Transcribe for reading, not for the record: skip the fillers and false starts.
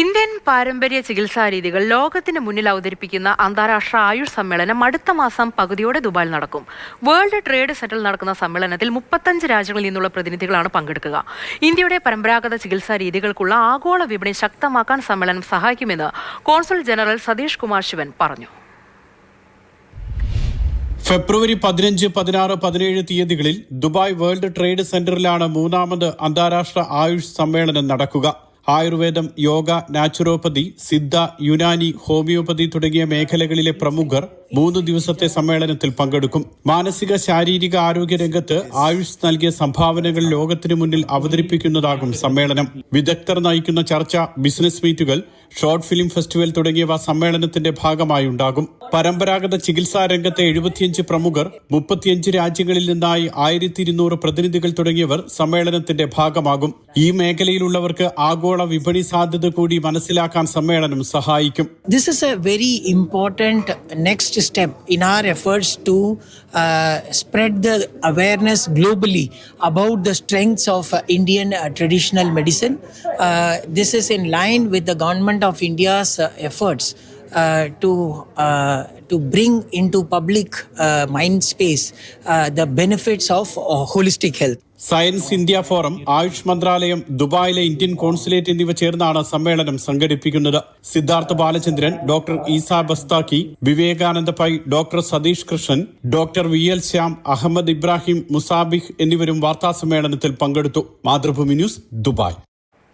Indian പാരമ്പര്യ ചികിത്സാ രീതികൾ ലോകത്തിന് മുന്നിൽ അവതരിപ്പിക്കുന്ന അന്താരാഷ്ട്ര ആയുഷ് സമ്മേളനം അടുത്ത മാസം പകുതിയോടെ ദുബായിൽ നടക്കും. വേൾഡ് ട്രേഡ് സെന്ററിൽ നടക്കുന്ന സമ്മേളനത്തിൽ 35 രാജ്യങ്ങളിൽ നിന്നുള്ള പ്രതിനിധികളാണ് പങ്കെടുക്കുക. ഇന്ത്യയുടെ പരമ്പരാഗത ചികിത്സാ രീതികൾക്കുള്ള ആഗോള വിപണി ശക്തമാക്കാൻ സമ്മേളനം സഹായിക്കുമെന്ന് കോൺസുൽ ജനറൽ സതീഷ് കുമാർ ശിവൻ പറഞ്ഞു. ഫെബ്രുവരി 15, 16, 17 തീയതികളിൽ ദുബായ് വേൾഡ് ട്രേഡ് സെന്ററിലാണ് മൂന്നാമത് അന്താരാഷ്ട്ര ആയുഷ് സമ്മേളനം നടക്കുക. ആയുർവേദം, യോഗ, നാച്ചുറോപ്പതി, സിദ്ധ, യുനാനി, ഹോമിയോപ്പതി തുടങ്ങിയ മേഖലകളിലെ പ്രമുഖർ 3 ദിവസത്തെ സമ്മേളനത്തിൽ പങ്കെടുക്കും. മാനസിക ശാരീരിക ആരോഗ്യ രംഗത്ത് ആയുഷ് നൽകിയ സംഭാവനകൾ ലോകത്തിനു മുന്നിൽ അവതരിപ്പിക്കുന്നതാകും സമ്മേളനം. വിദഗ്ധർ നയിക്കുന്ന ചർച്ച, ബിസിനസ് മീറ്റുകൾ, ഷോർട്ട് ഫിലിം ഫെസ്റ്റിവൽ തുടങ്ങിയവ സമ്മേളനത്തിന്റെ ഭാഗമായി ഉണ്ടാകും. പരമ്പരാഗത ചികിത്സാ രംഗത്തെ 75 പ്രമുഖർ, 35 രാജ്യങ്ങളിൽ നിന്നായി 1200 പ്രതിനിധികൾ തുടങ്ങിയവർ സമ്മേളനത്തിന്റെ ഭാഗമാകും. ഈ മേഖലയിലുള്ളവർക്ക് ആഗോള വിപണി സാധ്യത കൂടി മനസ്സിലാക്കാൻ സമ്മേളനം സഹായിക്കും. This is a very important next step in our efforts to spread the awareness globally about the strengths of Indian traditional medicine. This is in line with the government of India's efforts to bring into public mind space the benefits of holistic health. Science India forum, Ayush മന്ത്രാലയം, ദുബായിലെ Indian consulate എന്നിവ ചേർന്നാണ് സമ്മേളനം സംഘടിപ്പിക്കുന്നത്. Siddhartha Balachandran, doctor Eisa Bastaki, Vivekananda Pai, doctor Satheesh Krishnan, doctor VL Shyam, Ahmed Ibrahim, Musabih എന്നിവരും വാർത്താസമ്മേളനത്തിൽ പങ്കെടുത്തു. Mathrubhumi news, Dubai.